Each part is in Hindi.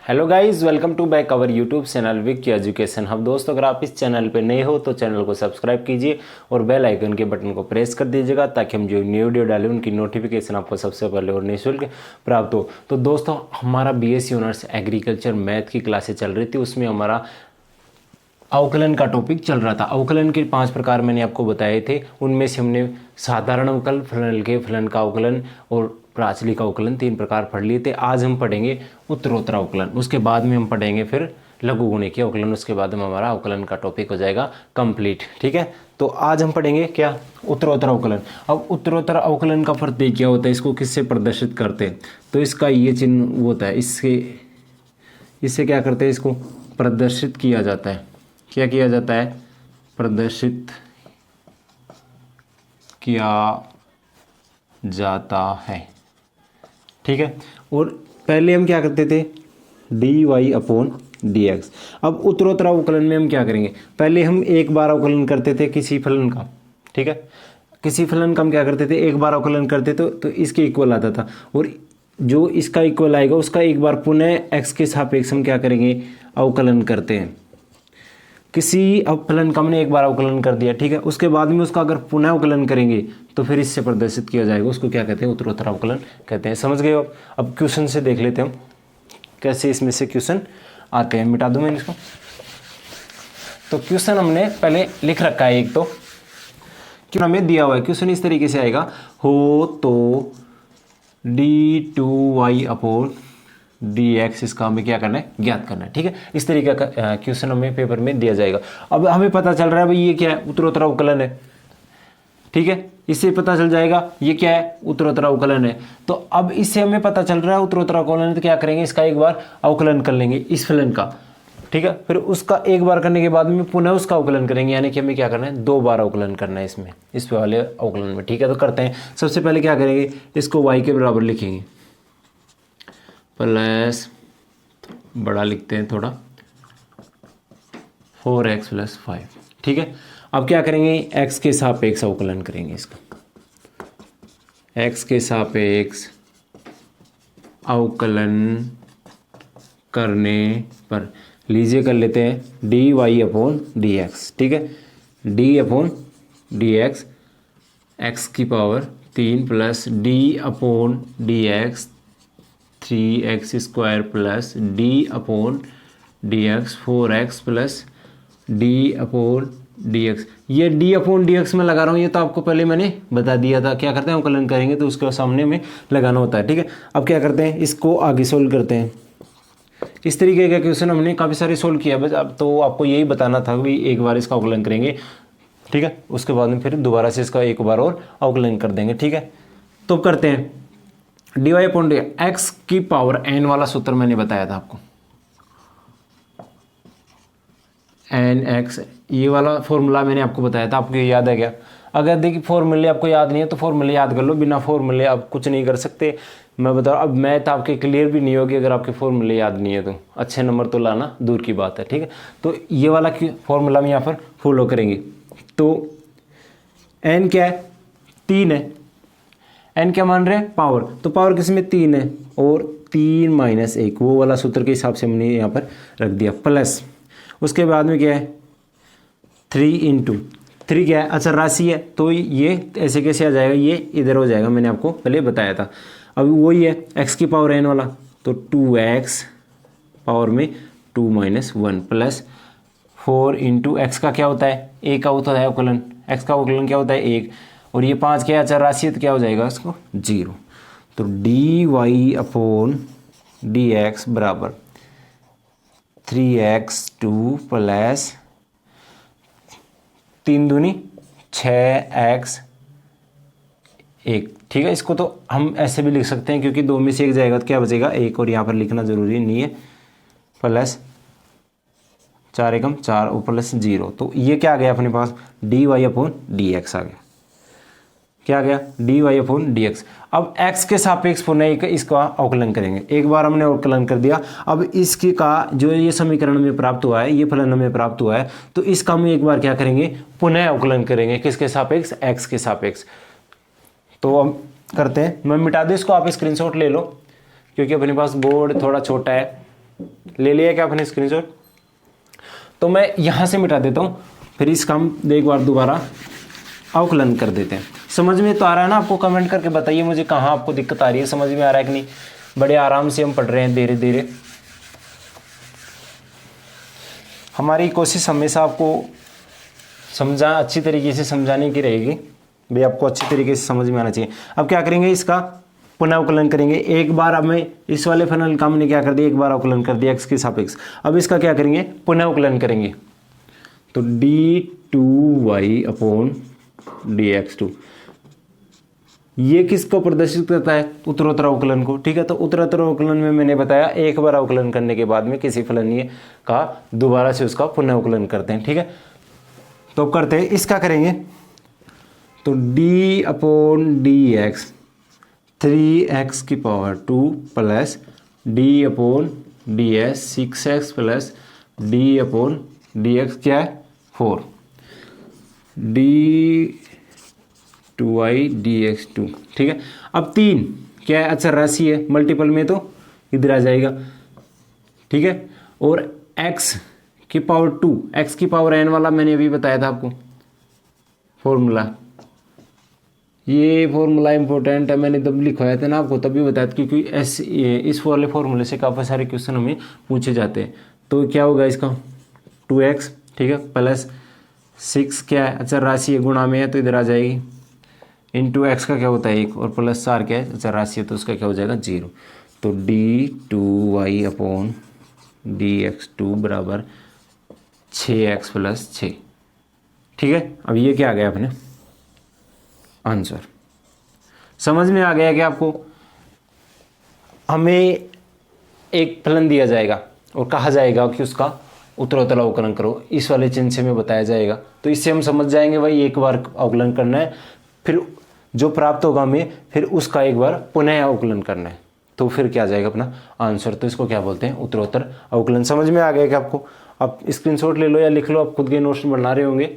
Hello guys, welcome to back our YouTube channel Vik education hub. दोस्तों, अगर आप इस चैनल पे नए हो तो चैनल को सब्सक्राइब कीजिए और बेल आइकन के बटन को प्रेस कर दीजिएगा ताकि हम जो न्यू वीडियो डालें उनकी नोटिफिकेशन आपको सबसे पहले और निःशुल्क प्राप्त हो। तो दोस्तों, हमारा बीएससी ऑनर्स एग्रीकल्चर मैथ की क्लासेस चल रही थी, उसमें हमारा अवकलन का टॉपिक चल रहा था। अवकलन के 5 प्रकार मैंने आपको बताए थे, उनमें से हमने साधारण अवकलन, फलन के फलन का अवकलन और प्राचलिक अवकलन 3 प्रकार पढ़ लिए थे। आज हम पढ़ेंगे उत्तरोत्तर अवकलन, उसके बाद में हम पढ़ेंगे फिर लघु गुणिकीय अवकलन, उसके बाद में हमारा अवकलन का टॉपिक हो जाएगा कंप्लीट। ठीक है, तो आज हम पढ़ेंगे क्या, उत्तरोत्तर अवकलन। अब उत्तरोत्तर अवकलन का प्रतीक क्या होता है, इसको किससे प्रदर्शित करते हैं, तो इसका ये चिन्ह होता है, इससे क्या करते हैं, इसको प्रदर्शित किया जाता है। क्या किया जाता है, प्रदर्शित किया जाता है। ठीक है, और पहले हम क्या करते थे, d y upon d x. अब उत्तरोत्तर अवकलन में हम क्या करेंगे, पहले हम एक बार अवकलन करते थे किसी फलन का। ठीक है, किसी फलन का हम क्या करते थे, एक बार अवकलन करते तो इसके इक्वल आता था, और जो इसका इक्वल आएगा उसका एक बार पुनः एक्स के सापेक्ष हम क्या करेंगे, अवकलन करते हैं। किसी फलन का हमने एक बार अवकलन कर दिया, ठीक है, उसके बाद में उसका अगर पुनः अवकलन करेंगे तो फिर इससे प्रदर्शित किया जाएगा, उसको क्या कहते हैं, उत्तरोत्तर अवकलन कहते हैं। समझ गए हो? अब क्वेश्चन से देख लेते हैं हम कैसे इसमें से क्वेश्चन आते हैं। मिटा दूं मैं इसको। तो क्वेश्चन हमने पहले लिख रखा है एक, तो क्यों हमें दिया हुआ है क्वेश्चन इस तरीके से आएगा, हो तो d2y अपॉन dx, इसका हमें क्या करना है, ज्ञात करना है। ठीक है, इस तरीके का क्वेश्चन हमें पेपर में दिया जाएगा। अब हमें पता चल रहा है भाई ये क्या है, उत्तरोत्तर अवकलन है। ठीक है, इससे पता चल जाएगा ये क्या है, उत्तरोत्तर अवकलन है। तो अब इससे हमें पता चल रहा है उत्तरोत्तर अवकलन है, तो क्या करेंगे, इसका एक बार अवकलन कर लेंगे इस फलन का। ठीक है, फिर उसका एक बार करने के बाद में पुनः उसका अवकलन करेंगे, यानी कि हमें क्या करना है, 2 बार अवकलन करना है इसमें, इस वाले अवकलन में। ठीक है, तो करते हैं। सबसे पहले क्या करेंगे, इसको y के बराबर लिखेंगे, प्लस बड़ा लिखते हैं थोड़ा, 4x + 5। ठीक है, अब क्या करेंगे, x के सापेक्ष अवकलन करेंगे इसका, x के सापेक्ष अवकलन करने पर लीजिए कर लेते हैं dy अपॉन dx। ठीक है, d अपॉन dx, x की power 3 plus d upon dx 3x² plus d upon dx 4x plus d upon dx। ये d अपॉन dx में लगा रहा हूँ, ये तो आपको पहले मैंने बता दिया था। क्या करते हैं, अवकलन करेंगे तो उसके सामने में लगाना होता है। ठीक है, अब क्या करते हैं, इसको आगे सोल्व करते हैं। इस तरीके का क्वेश्चन हमने काफ़ी सारे सोल्व किया, बस अब तो आपको यही बताना था कि एक बार इसका अवकलन करेंगे। ठीक है, उसके बाद में फिर दोबारा से इसका एक बार और अवकलन कर देंगे। ठीक है, तो करते हैं dy अपॉन डी एक्स की पावर n वाला सूत्र मैंने बताया था आपको, nx, ये वाला फॉर्मूला मैंने आपको बताया था, आपको याद है क्या? अगर देखिए फॉर्मूले आपको याद नहीं है तो फॉर्मूले याद कर लो, बिना फॉर्मूले आप कुछ नहीं कर सकते। मैं बता रहा हूँ, अब मैथ आपके क्लियर भी नहीं होगी अगर आपके फॉर्मूले याद नहीं है, तो अच्छे नंबर तो लाना दूर की बात है। ठीक है, तो ये वाला फॉर्मूला हम यहाँ पर फॉलो करेंगे। तो n क्या है, 3 है, n क्या मान रहे हैं, पावर, तो पावर किस में 3 है, और 3 - 1 वो वाला सूत्र के हिसाब से हमने यहाँ पर रख दिया, प्लस उसके बाद में क्या है, 3 × 3 क्या है, अच्छा राशि है, तो ये ऐसे कैसे आ जाएगा, ये इधर हो जाएगा, मैंने आपको पहले बताया था। अब वही है x की पावर n वाला, तो 2x पावर में 2 - 1 प्लस 4 × x का क्या होता है, a का होता है अवकलन, x का अवकलन क्या होता है 1, और ये 5 क्या है, अचर राशि है, तो क्या हो जाएगा इसको 0। तो dy अपॉन dx बराबर 3x2 प्लस 3 दूनी 6x 1। ठीक है, इसको तो हम ऐसे भी लिख सकते हैं क्योंकि 2 में से 1 जाएगा तो क्या बचेगा 1, और यहाँ पर लिखना जरूरी नहीं है, प्लस 4 एकम 4 और प्लस 0। तो ये क्या आ गया अपने पास, dy अपॉन dx आ गया। क्या आ गया, dy अपॉन dx। अब x के सापेक्ष पुनः इसका अवकलन करेंगे, एक बार हमने अवकलन कर दिया। अब इसके का जो ये समीकरण में प्राप्त हुआ है, ये फलन हमें प्राप्त हुआ है, तो इसका हम एक बार क्या करेंगे, पुनः अवकलन करेंगे, किसके सापेक्ष, x के सापेक्ष। तो हम करते हैं, मैं मिटा दूँ इसको, आप स्क्रीनशॉट ले लो क्योंकि अपने पास बोर्ड थोड़ा छोटा है, ले लिया क्या आपने स्क्रीनशॉट? तो मैं यहाँ से मिटा देता हूँ, फिर इसका हम एक बार दोबारा अवकलन कर देते हैं। समझ में तो आ रहा है ना आपको? कमेंट करके बताइए मुझे कहाँ आपको दिक्कत आ रही है, समझ में आ रहा है कि नहीं? बड़े आराम से हम पढ़ रहे हैं धीरे धीरे। हमारी कोशिश हमेशा आपको अच्छी तरीके से समझाने की रहेगी भाई, आपको अच्छी तरीके से समझ में आना चाहिए। अब क्या करेंगे, इसका पुनः अवकलन करेंगे। एक बार अब मैं इस वाले फलन का हमने क्या कर दिया, एक बार अवकलन कर दिया x के सापेक्ष। अब इसका क्या करेंगे, पुनः अवकलन करेंगे। तो d2y अपॉन dx2, ये किसको प्रदर्शित करता है, उत्तरोत्तर अवकलन को। ठीक है, तो उत्तरोत्तर अवकलन में मैंने बताया एक बार अवकलन करने के बाद में किसी फलनीय का दोबारा से उसका पुनः अवकलन करते हैं। ठीक है, तो करते हैं, इसका करेंगे तो d अपॉन dx 3x की power 2 plus d upon ds 6x plus d upon dx क्या है 4, d2y dx2। ठीक है, अब 3 क्या है, अचर राशि है, मल्टीपल में तो इधर आ जाएगा। ठीक है, और x की पावर 2, x की पावर n वाला मैंने अभी बताया था आपको फॉर्मूला। ये फॉर्मूला इंपॉर्टेंट है, मैंने तब लिखवाया था ना आपको, तभी बताया था, क्योंकि इस वाले फॉर्मूले से काफ़ी सारे क्वेश्चन हमें पूछे जाते हैं। तो क्या होगा इसका 2x, ठीक है, प्लस 6 क्या है, अचर राशि है, गुणा में है तो इधर आ जाएगी, इंटू एक्स का क्या होता है 1, और प्लस 4 क्या है, अचर राशि है तो उसका क्या हो जाएगा 0। तो d2y अपॉन dx2 बराबर 6x प्लस 6। ठीक है, अब ये क्या आ गया अपने आंसर। समझ में आ गया कि आपको? हमें एक फलन दिया जाएगा और कहा जाएगा कि उसका उत्तरोत्तर अवकलन करो, इस वाले चिन्ह से हमें बताया जाएगा, तो इससे हम समझ जाएंगे भाई एक बार अवकलन करना है, फिर जो प्राप्त होगा हमें फिर उसका एक बार पुनः अवकलन करना है, तो फिर क्या आ जाएगा अपना आंसर। तो इसको क्या बोलते हैं, उत्तरोत्तर अवकलन। समझ में आ गया कि आपको? आप स्क्रीनशॉट ले लो या लिख लो, आप खुद के नोट्स बना रहे होंगे।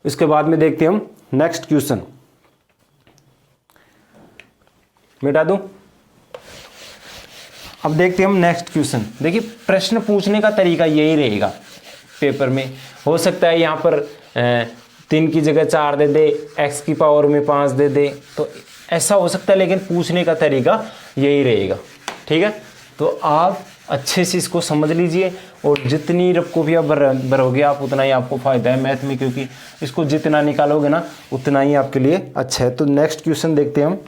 इसके बाद में देखते हैं हम नेक्स्ट क्वेश्चन, मिटा दूं। अब देखते हैं हम नेक्स्ट क्वेश्चन। देखिए, प्रश्न पूछने का तरीका यही रहेगा पेपर में। हो सकता है यहाँ पर 3 की जगह 4 दे दे, x की पावर में 5 दे दे, तो ऐसा हो सकता है, लेकिन पूछने का तरीका यही रहेगा। ठीक है, तो आप अच्छे से इसको समझ लीजिए, और जितनी रफकॉफियाँ भरोगे आप उतना ही आपको फ़ायदा है मैथ में, क्योंकि इसको जितना निकालोगे ना उतना ही आपके लिए अच्छा है। तो नेक्स्ट क्वेश्चन देखते हैं हम।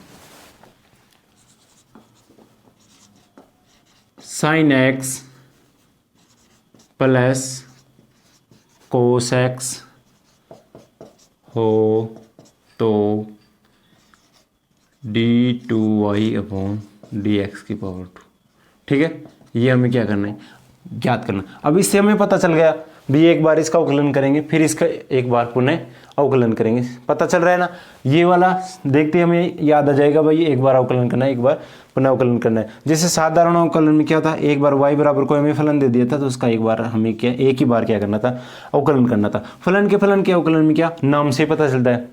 sin x plus cos x हो तो d2y अपॉन dx की पावर 2। ठीक है, ये हमें क्या करना है, ज्ञात करना। अब इससे हमें पता चल गया भी एक बार इसका अवकलन करेंगे, फिर इसका एक बार पुनः अवकलन करेंगे। पता चल रहा है ना, ये वाला देखते हमें याद आ जाएगा भाई, एक बार अवकलन करना है, एक बार पुनः अवकलन करना है। जैसे साधारण अवकलन में क्या था, एक बार y बराबर को हमें फलन दे दिया था, तो उसका एक बार हमें क्या, एक ही बार क्या करना था, अवकलन करना था। फलन के अवकलन में क्या, नाम से पता चलता है,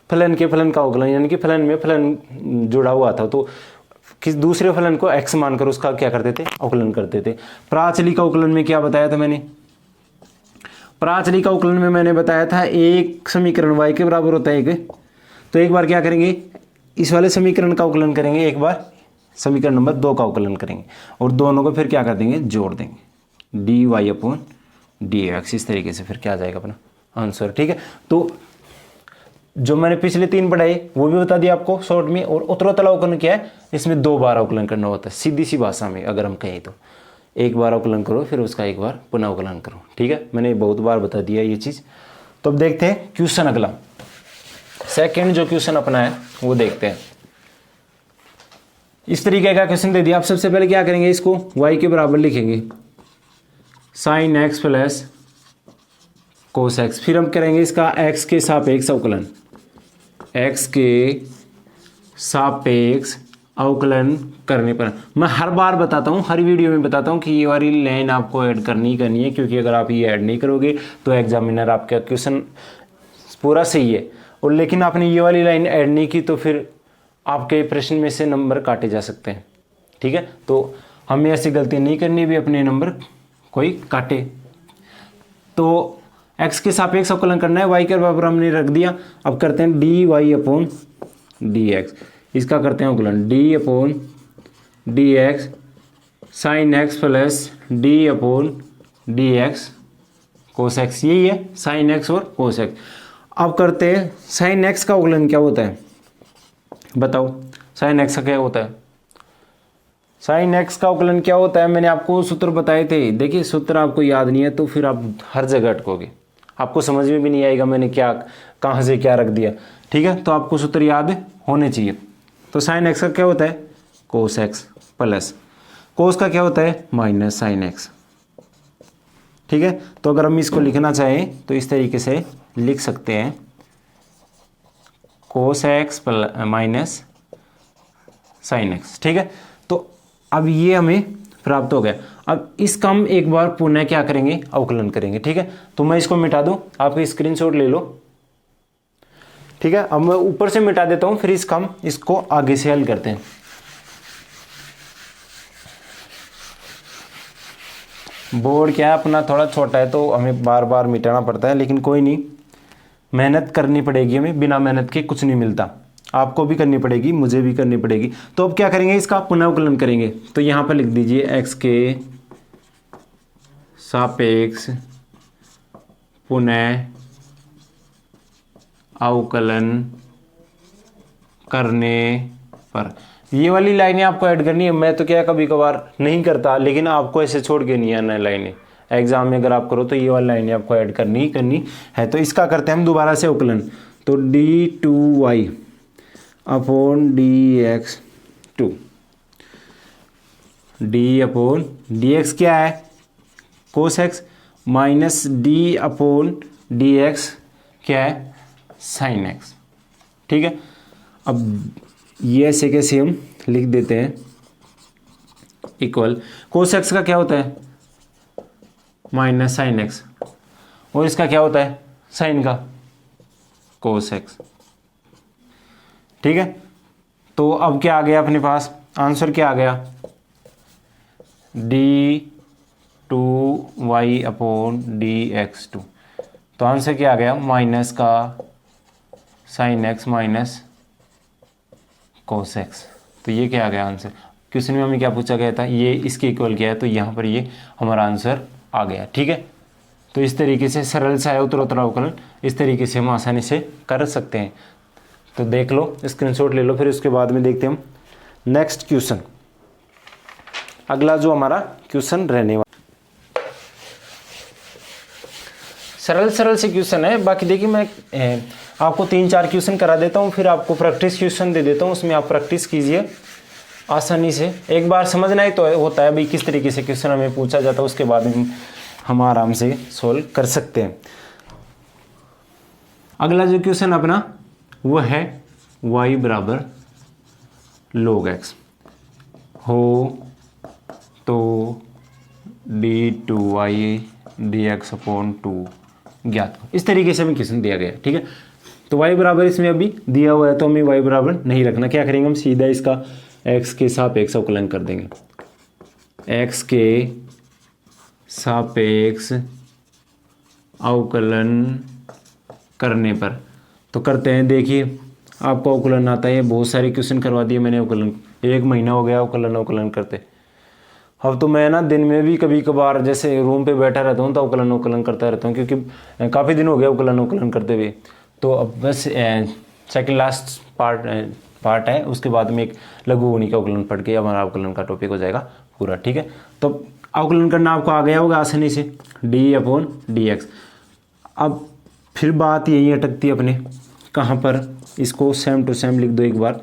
फलन का अवकलन, यानी कि फलन में फलन जुड़ा हुआ था, तो किस दूसरे फलन को x मानकर उसका क्या करते थे, अवकलन करते थे। प्राचलिक अवकलन में क्या बताया था मैंने, प्राचलिक अवकलन में मैंने बताया था एक समीकरण y के बराबर होता है एक, तो एक बार क्या करेंगे, इस वाले समीकरण का अवकलन करेंगे, एक बार समीकरण नंबर 2 का अवकलन करेंगे, और दोनों को फिर क्या कर देंगे, जोड़ देंगे, dy अपॉन dx। इस तरीके से फिर क्या आ जाएगा अपना आंसर। ठीक है, तो जो मैंने पिछले 3 पढ़ाए वो भी बता दिया आपको शॉर्ट में। और उत्तरोत्तर अवकलन क्या है, इसमें 2 बार अवकलन करना होता है, सीधी सी भाषा में अगर हम कहें तो। एक बार अवकलन करो, फिर उसका एक बार पुनः अवकलन करो। ठीक है, मैंने बहुत बार बता दिया ये चीज़। तो अब देखते हैं क्वेश्चन अगला, सेकंड जो क्वेश्चन अपना है वो देखते हैं। इस तरीके का क्वेश्चन दे दिया। आप सबसे पहले क्या करेंगे, इसको y के बराबर लिखेंगे sin x plus cos x, फिर हम करेंगे इसका x के सापेक्ष अवकलन, x के सापेक्ष अवकलन करने पर। मैं हर बार बताता हूँ, हर वीडियो में बताता हूँ कि ये वाली लाइन आपको ऐड करनी है, क्योंकि अगर आप ये ऐड नहीं करोगे तो एग्जामिनर आपका क्वेश्चन पूरा सही है, और लेकिन आपने ये वाली लाइन ऐड नहीं की तो फिर आपके प्रश्न में से नंबर काटे जा सकते हैं। ठीक है, तो हमें ऐसी गलती नहीं करनी भी अपने नंबर कोई काटे। तो x के सापेक्ष अवकलन करना है, y के बराबर हमने रख दिया। अब करते हैं dy अपॉन dx, इसका करते हैं अवकलन d upon dx sine x plus d upon dx cos x, यही है साइन एक्स और कोस एक्स। अब करते हैं साइन एक्स का अवकलन क्या होता है, बताओ साइन एक्स का क्या होता है। साइन एक्स का अवकलन क्या होता है, मैंने आपको सूत्र बताए थे। देखिए सूत्र आपको याद नहीं है तो फिर आप हर जगह अटकोगे, आपको समझ में भी नहीं आएगा मैंने क्या कहाँ से क्या रख दिया। ठीक है, तो आपको सूत्र याद होने चाहिए। तो साइन एक्स का क्या होता है कोस एक्स प्लस कोस का क्या होता है माइनस साइन एक्स। ठीक है, तो अगर हम इसको लिखना चाहें तो इस तरीके से लिख सकते हैं cos x minus sine x. ठीक है, तो अब ये हमें प्राप्त हो गया। अब इसका हम एक बार पुनः क्या करेंगे अवकलन करेंगे। ठीक है, तो मैं इसको मिटा दूं, आप स्क्रीनशॉट ले लो। ठीक है, अब मैं ऊपर से मिटा देता हूं, फिर इसको आगे से हल करते हैं। बोर्ड क्या है अपना थोड़ा छोटा है तो हमें बार बार मिटाना पड़ता है, लेकिन कोई नहीं, मेहनत करनी पड़ेगी हमें, बिना मेहनत के कुछ नहीं मिलता। आपको भी करनी पड़ेगी, मुझे भी करनी पड़ेगी। तो अब क्या करेंगे इसका पुनर्वकलन करेंगे। तो यहाँ पर लिख दीजिए x के सापेक्ष पुनः अवकलन करने पर, ये वाली लाइनें आपको ऐड करनी है। मैं तो क्या कभी कभार नहीं करता, लेकिन आपको ऐसे छोड़ के नहीं आना लाइनें। एग्जाम में अगर आप करो तो ये वाली लाइनें आपको ऐड करनी है। तो इसका करते हैं हम दोबारा से अवकलन। तो d2y upon dx2, d upon dx क्या है cos x minus d upon dx क्या है साइन एक्स। ठीक है, अब ये ऐसे कैसे हम लिख देते हैं इक्वल कोस एक्स का क्या होता है माइनस साइन एक्स, और इसका क्या होता है साइन का कोस एक्स। ठीक है, तो अब क्या आ गया अपने पास आंसर, क्या आ गया d2y अपॉन dx2। तो आंसर क्या आ गया माइनस का sine x minus cos x. तो ये क्या आ गया आंसर। क्वेश्चन में हमें क्या पूछा गया था, ये इसके इक्वल क्या है, तो यहाँ पर ये हमारा आंसर आ गया। ठीक है, तो इस तरीके से सरल सा है उत्तरोत्तर अवकलन, इस तरीके से हम आसानी से कर सकते हैं। तो देख लो, स्क्रीनशॉट ले लो, फिर उसके बाद में देखते हैं हम नेक्स्ट क्वेश्चन, अगला जो हमारा क्वेश्चन रहने वाला। सरल से क्वेश्चन है। बाकी देखिए मैं आपको 3-4 क्वेश्चन करा देता हूँ, फिर आपको प्रैक्टिस क्वेश्चन दे देता हूँ, उसमें आप प्रैक्टिस कीजिए आसानी से। एक बार समझना ही तो होता है भाई किस तरीके से क्वेश्चन हमें पूछा जाता है, उसके बाद हम आराम से सोल्व कर सकते हैं। अगला जो क्वेश्चन अपना वो है y बराबर log x हो तो d2y dx अपॉन 2 ज्ञात हो। इस तरीके से हमें क्वेश्चन दिया गया। ठीक है, तो y बराबर इसमें अभी दिया हुआ है तो हमें y बराबर नहीं रखना। क्या करेंगे हम सीधा इसका x के सापेक्ष अवकलन कर देंगे। x के सापेक्ष अवकलन करने पर तो करते हैं। देखिए आपको अवकलन आता है, बहुत सारे क्वेश्चन करवा दिए मैंने अवकलन, 1 महीना हो गया अवकलन करते। अब तो मैं ना दिन में भी कभी कभार जैसे रूम पे बैठा रहता हूँ तो अवकलन करता रहता हूँ, क्योंकि काफ़ी दिन हो गया अवकलन करते हुए। तो अब बस सेकंड लास्ट पार्ट है, उसके बाद में एक लघु गुणी का अवकलन पढ़ के हमारा अवकलन का टॉपिक हो जाएगा पूरा। ठीक है, तो अवकलन करना आपको आ गया होगा आसानी से, d अपॉन dx। अब फिर बात यही अटकती है अपने, कहाँ पर, इसको सेम टू सेम लिख दो एक बार।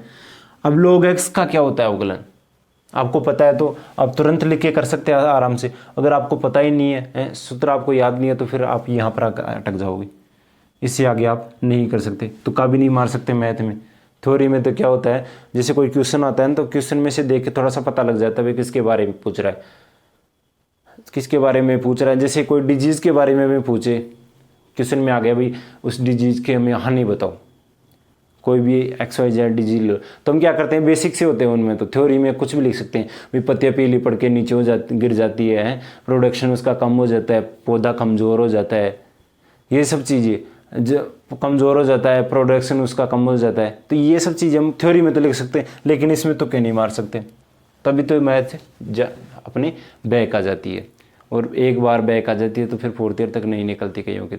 अब log x का क्या होता है अवकलन, आपको पता है तो आप तुरंत लिख के कर सकते हैं आराम से। अगर आपको पता ही नहीं है, सूत्र आपको याद नहीं है, तो फिर आप यहाँ पर अटक जाओगे, इससे आगे आप नहीं कर सकते, तुक्का भी नहीं मार सकते मैथ में। थ्योरी में तो क्या होता है, जैसे कोई क्वेश्चन आता है ना, तो क्वेश्चन में से देख के थोड़ा सा पता लग जाता है भाई किसके बारे में पूछ रहा है, किसके बारे में पूछ रहा है। जैसे कोई डिजीज़ के बारे में पूछे, क्वेश्चन में आ गया भाई उस डिजीज़ के हमें हानि बताओ, कोई भी एक्स वाई जेड डी लो, तो हम क्या करते हैं, बेसिक से होते हैं उनमें, तो थ्योरी में कुछ भी लिख सकते हैं। भी पत्तियाँ पीली पड़ के नीचे गिर जाती है, प्रोडक्शन उसका कम हो जाता है, पौधा कमज़ोर हो जाता है, ये सब चीज़ें जो कमज़ोर हो जाता है, प्रोडक्शन उसका कम हो जाता है, तो ये सब चीज़ें हम थ्योरी में तो लिख सकते हैं, लेकिन इसमें तो क्या नहीं मार सकते, तभी तो मैथ अपनी बैक आ जाती है, और एक बार बैक आ जाती है तो फिर 4th ईयर तक नहीं निकलती कईयों की।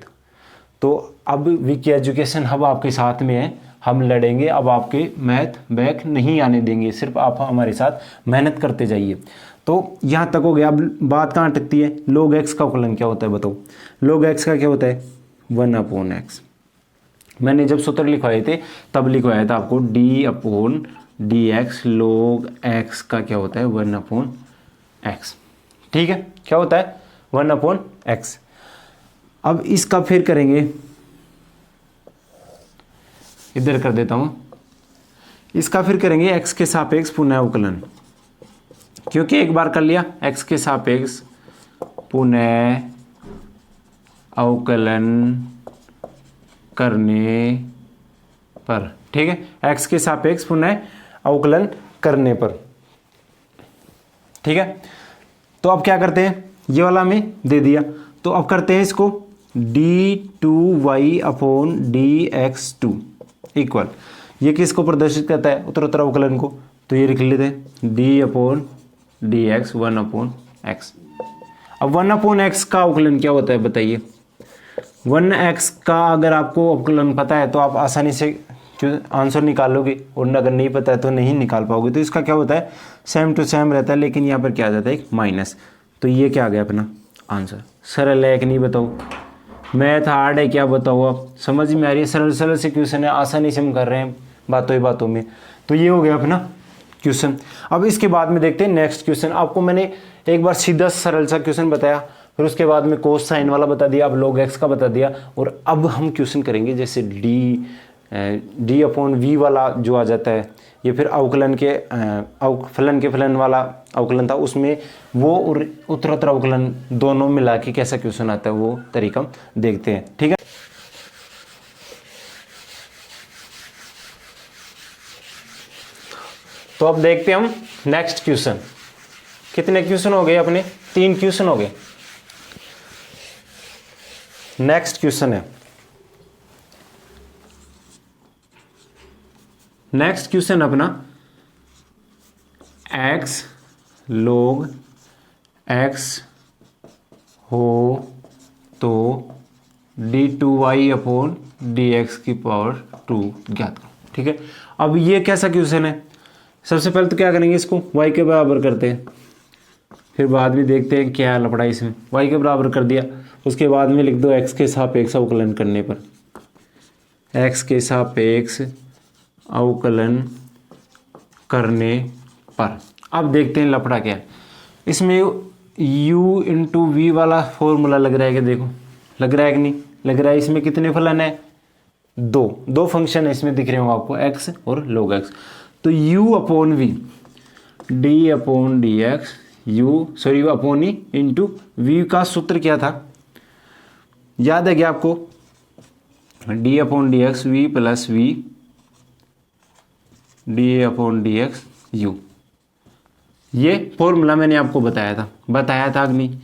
तो अब विकी एजुकेशन हब आपके साथ में है, हम लड़ेंगे, अब आपके मैथ बैक नहीं आने देंगे, सिर्फ आप हमारे साथ मेहनत करते जाइए। तो यहाँ तक हो गया। अब बात कहाँ अटकती है, log x का अवकलन क्या होता है बताओ। log x का क्या होता है, 1/x। मैंने जब सूत्र लिखवाए थे तब लिखवाया था आपको d/dx, log x का क्या होता है 1/x। ठीक है, क्या होता है 1/x। अब इसका फिर करेंगे, इधर कर देता हूं, इसका फिर करेंगे x के सापेक्ष पुनः अवकलन, क्योंकि एक बार कर लिया x के सापेक्ष पुनः अवकलन करने पर। ठीक है, x के सापेक्ष पुनः अवकलन करने पर। ठीक है, तो अब क्या करते हैं, ये वाला हमें दे दिया, तो अब करते हैं इसको d2y/dx2 इक्वल, ये किसको प्रदर्शित करता है, उत्तरोत्तर अवकलन को, तो ये लिख लेते हैं d/dx 1/x। अब 1/x का अवकलन क्या होता है बताइए। 1x का अगर आपको अवकलन पता है तो आप आसानी से आंसर निकालोगे, और अगर नहीं पता है तो नहीं निकाल पाओगे। तो इसका क्या होता है, सेम टू सेम रहता है, लेकिन यहाँ पर क्या आ जाता है, एक माइनस। तो ये क्या आ गया अपना आंसर। सरल है कि नहीं बताओ, मैथ हार्ड है क्या बताओ, आप समझ में आ रही है, सरल सरल से क्वेश्चन है, आसानी से हम कर रहे हैं बातों ही बातों में। तो ये हो गया अपना क्वेश्चन। अब इसके बाद में देखते हैं नेक्स्ट क्वेश्चन। आपको मैंने एक बार सीधा सरल सा क्वेश्चन बताया, फिर उसके बाद में कोस साइन वाला बता दिया, अब log x का बता दिया, और अब हम क्वेश्चन करेंगे जैसे d/v वाला जो आ जाता है, ये फिर अवकलन के फलन वाला अवकलन था, उसमें वो और उत्तरोत्तर अवकलन दोनों मिला के कैसा क्वेश्चन आता है वो तरीका हम देखते हैं। ठीक है, तो अब देखते हैं हम नेक्स्ट क्वेश्चन। कितने क्वेश्चन हो गए अपने, 3 क्वेश्चन हो गए। नेक्स्ट क्वेश्चन है, नेक्स्ट क्वेश्चन अपना x log x हो तो d2y/dx की पावर 2 ज्ञात करो। ठीक है, अब ये कैसा क्वेश्चन है, सबसे पहले तो क्या करेंगे, इसको y के बराबर करते हैं, फिर बाद में देखते हैं क्या लफड़ा इसमें। y के बराबर कर दिया, उसके बाद में लिख दो x के सापेक्ष अवकलन करने पर, x के सापेक्ष अवकलन करने पर। अब देखते हैं लफड़ा क्या है इसमें। u इंटू वी वाला फॉर्मूला लग रहा है कि देखो, लग रहा है कि नहीं लग रहा है। इसमें कितने फलन है, दो फंक्शन है इसमें दिख रहे होंगे आपको, x और log x। तो u/v d/dx upon E into we का सूत्र क्या था, याद है क्या आपको, d/dx v plus v d/dx u। ये फॉर्मूला मैंने आपको बताया था कि नहीं,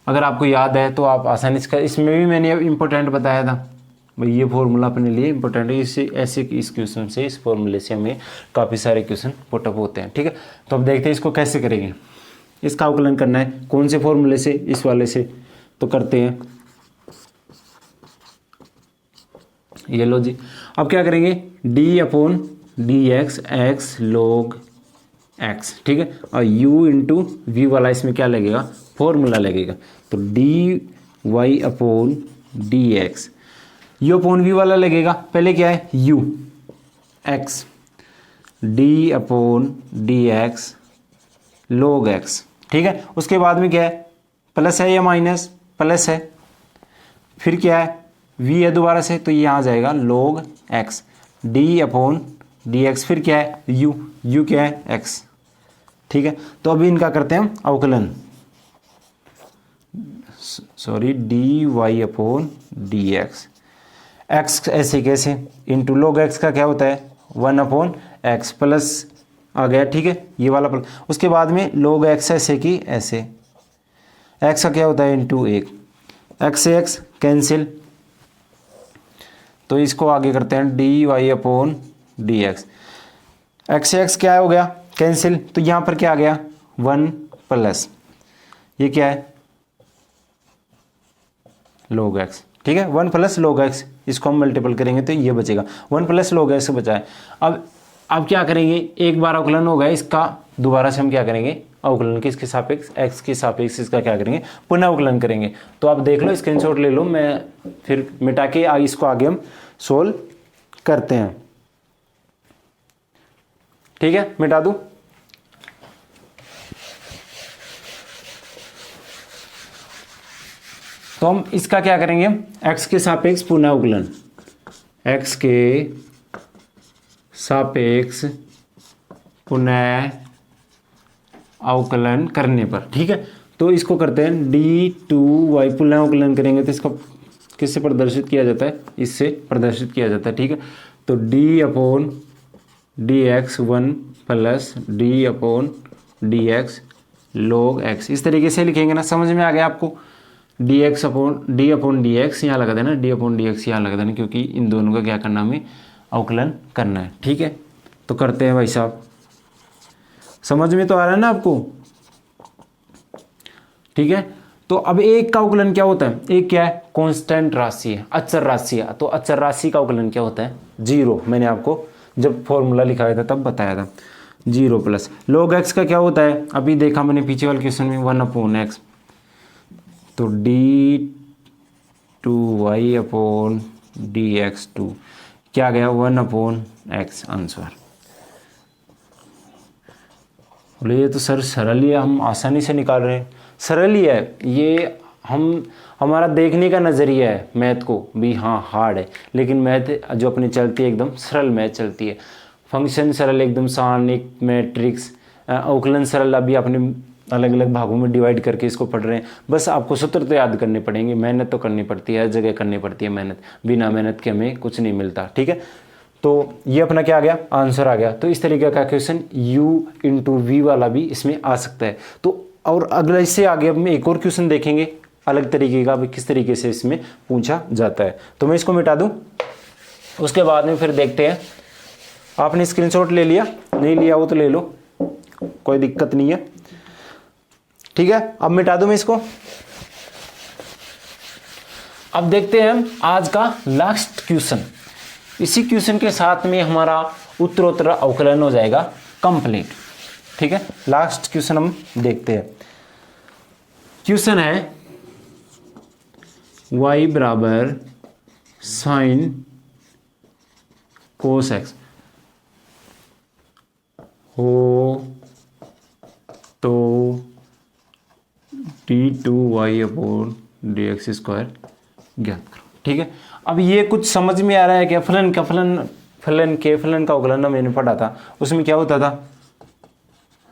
अगर आपको याद है तो आप आसानी से, इसमें भी मैंने इंपॉर्टेंट बताया था भाई, ये फॉर्मूला अपने लिए इंपॉर्टेंट है। इससे ऐसे इस क्वेश्चन से, इस फॉर्मूले से हमें काफ़ी सारे क्वेश्चन पुटअप होते हैं। ठीक है, तो अब देखते हैं इसको कैसे करेंगे। इसका अवकलन करना है कौन से फॉर्मूले से, इस वाले से, तो करते हैं। ये लो जी, अब क्या करेंगे, d/dx x log x। ठीक है, और u इंटू वी वाला इसमें क्या लगेगा, फॉर्मूला लगेगा, तो dy/dx u अपॉन वी वाला लगेगा, पहले क्या है u x d/dx log x। ठीक है, उसके बाद में क्या है, प्लस है या माइनस, प्लस है, फिर क्या है v है दोबारा से, तो ये यहाँ जाएगा log x d/dx, फिर क्या है u क्या है x। ठीक है, तो अभी इनका करते हैं हम अवकलन, सॉरी dy/dx x ऐसे कैसे, इंटू log x का क्या होता है 1 अपॉन एक्स प्लस आ गया, ठीक है, ये वाला प्लस। उसके बाद में log x ऐसे की ऐसे, x का क्या होता है इंटू 1, x से x कैंसिल, तो इसको आगे करते हैं d y upon d x. X से एक्स क्या हो गया कैंसिल, तो यहाँ पर क्या आ गया 1 प्लस ये क्या है log x, ठीक है, 1 प्लस log x, इसको हम मल्टीपल करेंगे तो ये बचेगा 1 प्लस log x बचा है। अब क्या करेंगे, एक बार अवकलन हो गया इसका, दोबारा से हम क्या करेंगे अवकलन किसके सापेक्ष x के सापेक्ष इसका क्या करेंगे पुनः अवकलन करेंगे। तो आप देख लो स्क्रीनशॉट ले लो, मैं फिर मिटा के इसको आगे हम सोल्व करते हैं, ठीक है, मिटा दूं। तो हम इसका क्या करेंगे x के सापेक्ष पुनः अवकलन, x के सापेक्ष पुनः अवकलन करने पर, ठीक है। तो इसको करते हैं d2y, पुनः अवकलन करेंगे तो इसको किससे प्रदर्शित किया जाता है, इससे प्रदर्शित किया जाता है, ठीक है। तो d upon d x 1 plus D upon d x log x, इस तरीके से लिखेंगे ना, समझ में आ गया आपको। डी अपॉन डी एक्स यहाँ लगा देना, डी अपॉन डी एक्स यहाँ लगा देना, क्योंकि इन दोनों का क्या करना हमें अवकलन करना है, ठीक है। तो करते हैं भाई साहब, समझ में तो आ रहा है ना आपको, ठीक है। तो अब एक का अवकलन क्या होता है, एक क्या है कांस्टेंट राशि है, अचर राशि है, तो अचर राशि का अवकलन क्या होता है 0, मैंने आपको जब फॉर्मूला लिखाया था तब बताया था 0 प्लस log x का क्या होता है, अभी देखा मैंने पीछे वाले क्वेश्चन में 1 अपॉन एक्स, तो d2y अपॉन dx2 क्या गया 1 अपॉन एक्स आंसर। बोले ये तो सर सरल ही है, हम आसानी से निकाल रहे हैं, सरल ही है ये, हमारा देखने का नज़रिया है मैथ को भी, हाँ हार्ड है, लेकिन मैथ जो अपनी चलती है एकदम सरल मैथ चलती है, फंक्शन सरल एकदम सारणिक मैट्रिक्स अवकलन सरल, अभी अपने अलग अलग भागों में डिवाइड करके इसको पढ़ रहे हैं, बस आपको सूत्र तो याद करने पड़ेंगे, मेहनत तो करनी पड़ती है, हर जगह करनी पड़ती है मेहनत, बिना मेहनत के हमें कुछ नहीं मिलता, ठीक है। तो ये अपना क्या आ गया आंसर आ गया। तो इस तरीके का क्वेश्चन u इंटू वी वाला भी इसमें आ सकता है। तो और अगला इससे आगे अब हम एक और क्वेश्चन देखेंगे अलग तरीके का, किस तरीके से इसमें पूछा जाता है। तो मैं इसको मिटा दूं, उसके बाद में फिर देखते हैं। आपने स्क्रीनशॉट ले लिया, नहीं लिया वो तो ले लो, कोई दिक्कत नहीं है, ठीक है। अब मिटा दूं मैं इसको। अब देखते हैं हम आज का लास्ट क्वेश्चन, इसी क्वेश्चन के साथ में हमारा उत्तरोत्तर अवकलन हो जाएगा कंप्लीट, ठीक है। लास्ट क्वेश्चन हम देखते हैं। क्वेश्चन है y बराबर साइन कोस एक्स हो तो d2y upon d x square ज्ञात करो, ठीक है। अब ये कुछ समझ में आ रहा है क्या, फलन का अवकलन मैंने पढ़ा था, उसमें क्या होता था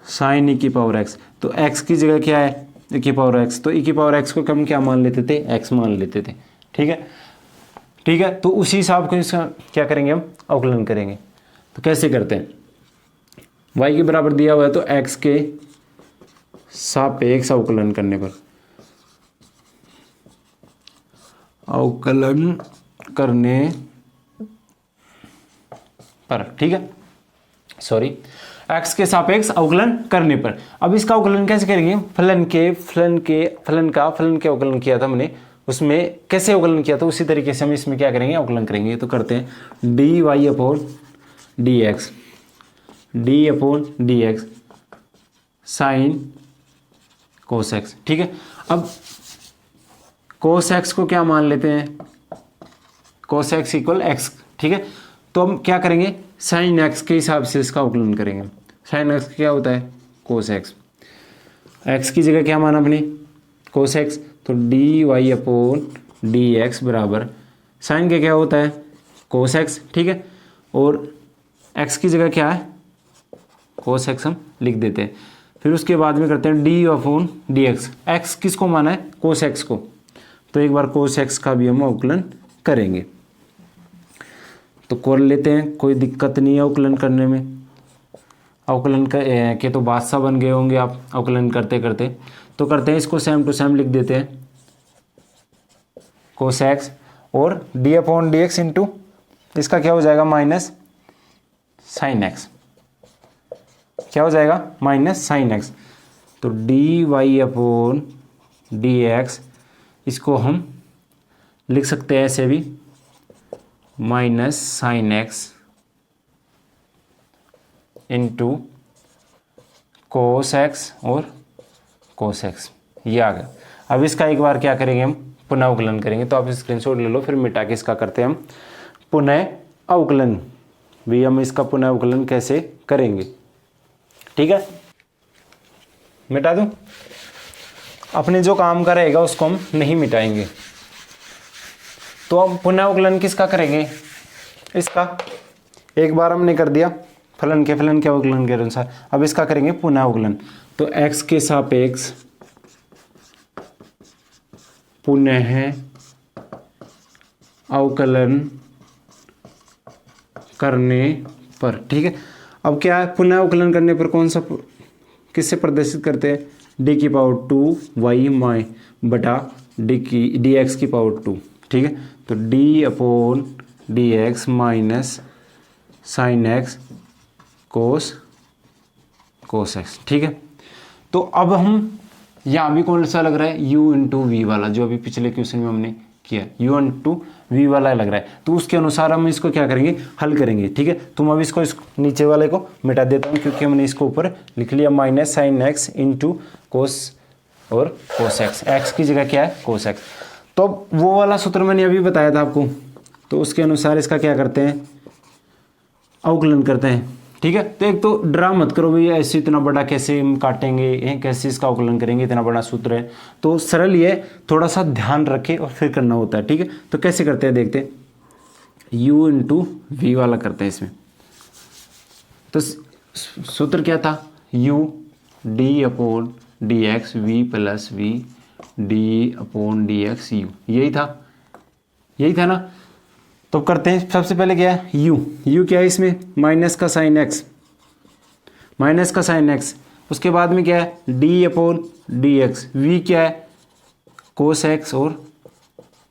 साइन ई की पावर एक्स, तो एक्स की जगह क्या है ई की पावर एक्स, तो ई की पावर एक्स को हम क्या मान लेते थे एक्स मान लेते थे, ठीक है, ठीक है। तो उसी हिसाब को इसका क्या करेंगे हम अवकलन करेंगे। तो कैसे करते हैं, y के बराबर दिया हुआ है तो x के सापेक्ष अवकलन करने पर, अवकलन करने पर, ठीक है, सॉरी x के सापेक्ष अवकलन करने पर। अब इसका अवकलन कैसे करेंगे, फलन के अवकलन किया था मैंने, उसमें कैसे अवकलन किया था उसी तरीके से हम इसमें क्या करेंगे अवकलन करेंगे। तो करते हैं d y upon d x, d upon d x sine cos x, ठीक है। अब कोस एक्स को क्या मान लेते हैं, कोस एक्स इक्वल एक्स, ठीक है। तो हम क्या करेंगे साइन एक्स के हिसाब से इसका अवकलन करेंगे। साइन एक्स क्या होता है कोस एक्स, एक्स की जगह क्या माना अपने कोस एक्स, तो d y upon d x बराबर साइन का क्या होता है कोस एक्स, ठीक है, और एक्स की जगह क्या है कोस एक्स हम लिख देते हैं। फिर उसके बाद में करते हैं D upon d x, x किसको माना है कोस एक्स को, तो एक बार कोस एक्स का भी हम अवकलन करेंगे। तो कर लेते हैं, कोई दिक्कत नहीं है अवकलन करने में। अवकलन के तो बादशाह बन गए होंगे आप अवकलन करते करते। तो करते हैं इसको सेम टू सेम लिख देते हैं, कोस एक्स और D upon d x into इसका क्या हो जाएगा माइनस साइन एक्स, क्या हो जाएगा माइनस साइन एक्स। तो d y upon d x इसको हम लिख सकते हैं ऐसे भी minus sine x into cos x और कोस एक्स, ये आ गया। अब इसका एक बार क्या करेंगे हम पुनः अवकलन करेंगे। तो आप स्क्रीनशॉट ले लो, फिर मिटा के इसका करते हैं हम पुनः अवकलन। भी हम इसका पुनः अवकलन कैसे करेंगे, ठीक है। मिटा दूं, अपने जो काम का रहेगा उसको हम नहीं मिटाएंगे। तो हम पुनः अवकलन किसका करेंगे, इसका एक बार हमने कर दिया फलन के अवकलन के अनुसार। अब इसका करेंगे पुनः अवकलन। तो x के सापेक्ष पुनः अवकलन करने पर, ठीक है। अब क्या है, पुनः अवकलन करने पर कौन सा किससे प्रदर्शित करते हैं, डी की पावर 2 वाई माई बटा डी एक्स की पावर 2, ठीक है। तो D upon d x minus sine x कोस एक्स, ठीक है। तो अब हम यहाँ भी कौन सा लग रहा है, u इंटू वी वाला, जो अभी पिछले क्वेश्चन में हमने किया u इंटू वी वाला लग रहा है। तो उसके अनुसार हम इसको क्या करेंगे, हल करेंगे, ठीक है। तुम अब इसको नीचे वाले को मिटा देता हूँ, क्योंकि हमने इसको ऊपर लिख लिया माइनस साइन एक्स इंटू कोस और कोस एक्स, एक्स की जगह क्या है कोस एक्स। तो वो वाला सूत्र मैंने अभी बताया था आपको, तो उसके अनुसार इसका क्या करते हैं, अवकलन करते हैं, ठीक है। तो एक तो ड्रा मत करो भाई ऐसे इतना बड़ा कैसे हम काटेंगे, कैसे इसका अवकलन करेंगे, इतना बड़ा सूत्र है। तो सरल ये थोड़ा सा ध्यान रखे और फिर करना होता है, ठीक है। तो कैसे करते हैं देखते हैं, u इंटू वी वाला करते हैं इसमें। तो सूत्र क्या था, u d upon d x v plus v d upon d x u, यही था ना। तो करते हैं, सबसे पहले क्या है u क्या है इसमें, माइनस का साइन एक्स, उसके बाद में क्या है d upon d x, v क्या है कोस एक्स और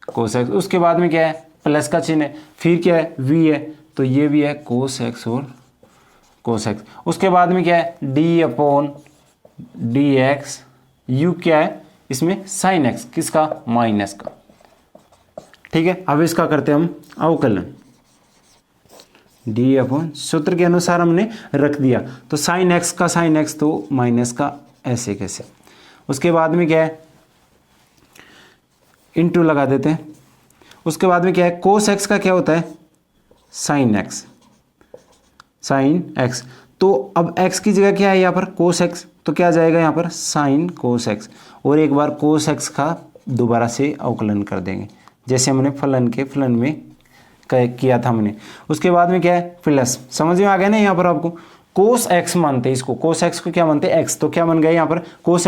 कोस एक्स, उसके बाद में क्या है प्लस का चिन्ह है, फिर क्या है v है, तो ये भी है कोस एक्स और कोस एक्स, उसके बाद में क्या है d upon d x, you क्या है इसमें साइन एक्स, किसका माइनस का, ठीक है। अब इसका करते हैं हम अवकलन, डी अपॉन सूत्र के अनुसार हमने रख दिया। तो साइन एक्स का साइन एक्स तो माइनस का ऐसे कैसे, उसके बाद में क्या है इंटू लगा देते हैं, उसके बाद में क्या है कोस एक्स का क्या होता है साइन एक्स। तो अब x की जगह क्या है यहाँ पर कोस एक्स, तो क्या जाएगा यहाँ पर साइन कोस एक्स, और एक बार कोस एक्स का दोबारा से अवकलन कर देंगे, जैसे हमने फलन में किया था हमने। उसके बाद में क्या है प्लस, समझ में आ गया ना, यहाँ पर आपको कोस एक्स मानते हैं इसको, कोस एक्स को क्या मानते हैं एक्स, तो क्या बन गया यहाँ पर कोस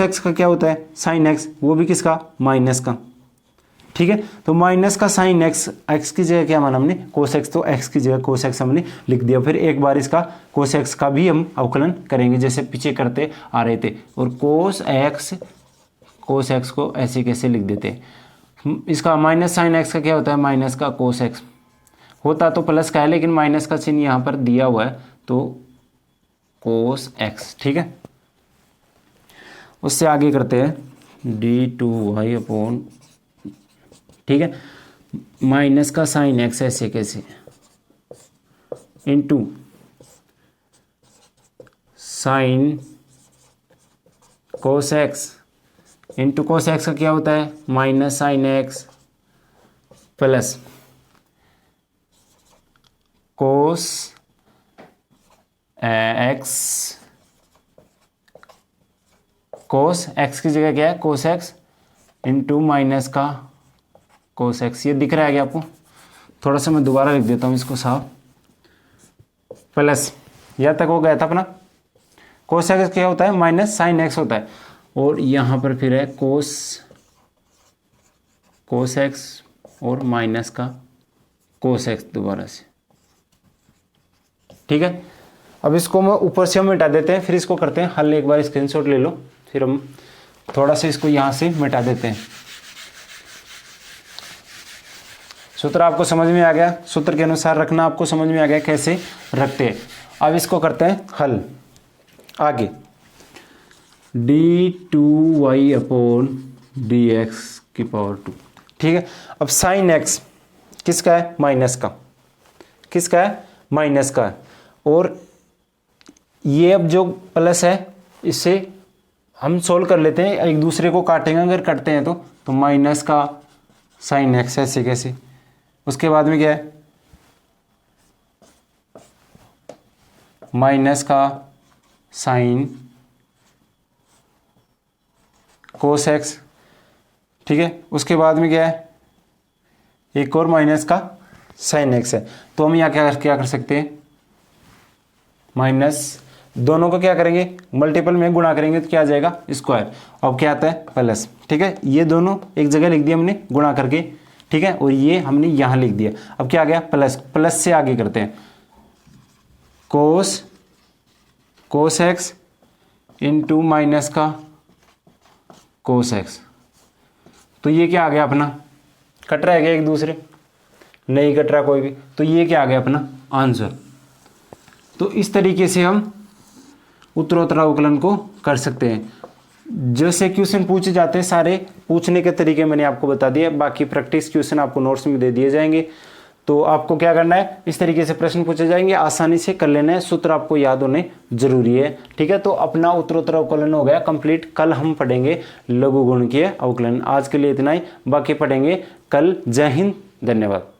एक्स का क्या होता है साइन एक्स, वो भी किसका माइनस का, ठीक है। तो माइनस का साइन एक्स, एक्स की जगह क्या माना हमने कोस एक्स, तो एक्स की जगह कोस एक्स हमने लिख दिया। फिर एक बार इसका कोस एक्स का भी हम अवकलन करेंगे जैसे पीछे करते आ रहे थे, और कोस एक्स को ऐसे कैसे लिख देते हैं, इसका माइनस साइन एक्स का क्या होता है माइनस का कोस एक्स, होता तो प्लस का है लेकिन माइनस का चिन्ह यहाँ पर दिया हुआ है, तो कोस एक्स, ठीक है। उससे आगे करते हैं डी टू वाई अपॉन, ठीक है, माइनस का साइन एक्स ऐसे कैसे into sine cos x, into cos x का क्या होता है minus sine x plus cos x की जगह क्या है कोस एक्स इंटू माइनस का कोस एक्स, ये दिख रहा है क्या आपको, थोड़ा सा मैं दोबारा लिख देता हूँ इसको साफ, प्लस यहाँ तक हो गया था अपना, कोस एक्स क्या होता है माइनस साइन एक्स होता है, और यहाँ पर फिर है कोस एक्स और माइनस का कोस एक्स दोबारा से, ठीक है। अब इसको मैं ऊपर से हम मिटा देते हैं, फिर इसको करते हैं हल। एक बार स्क्रीनशॉट ले लो, फिर हम थोड़ा सा इसको यहाँ से मिटा देते हैं। सूत्र आपको समझ में आ गया, सूत्र के अनुसार रखना आपको समझ में आ गया कैसे रखते हैं। अब इसको करते हैं हल। आगे d2y अपॉन dx की पावर 2, ठीक है। अब साइन x किसका है, माइनस का, किसका है, माइनस का है। और ये अब जो प्लस है इससे हम सोल्व कर लेते हैं, एक दूसरे को काटेंगे, अगर कटते हैं तो माइनस का साइन एक्स, ऐसे कैसे। उसके बाद में क्या है, माइनस का साइन कोस एक्स, ठीक है। उसके बाद में क्या है, एक और माइनस का साइन एक्स है। तो हम यहाँ क्या कर सकते हैं, माइनस दोनों को क्या करेंगे, मल्टीपल में गुणा करेंगे तो क्या आ जाएगा, स्क्वायर। अब क्या आता है, प्लस, ठीक है। ये दोनों एक जगह लिख दिया हमने गुणा करके, ठीक है। और ये हमने यहाँ लिख दिया। अब क्या आ गया, प्लस, प्लस से आगे करते हैं, कोस एक्स इंटू माइनस का कोस एक्स। तो ये क्या आ गया अपना, कट रहा है क्या एक दूसरे, नहीं कट रहा कोई भी। तो ये क्या आ गया अपना आंसर। तो इस तरीके से हम उत्तरोत्तर अवकलन को कर सकते हैं। जैसे क्वेश्चन पूछे जाते हैं, सारे पूछने के तरीके मैंने आपको बता दिए, बाकी प्रैक्टिस क्वेश्चन आपको नोट्स में दे दिए जाएंगे। तो आपको क्या करना है, इस तरीके से प्रश्न पूछे जाएंगे, आसानी से कर लेना है, सूत्र आपको याद होने जरूरी है, ठीक है। तो अपना उत्तरोत्तर अवकलन हो गया कंप्लीट। कल हम पढ़ेंगे लघु गुणकीय अवकलन। आज के लिए इतना ही, बाकी पढ़ेंगे कल। जय हिंद, धन्यवाद।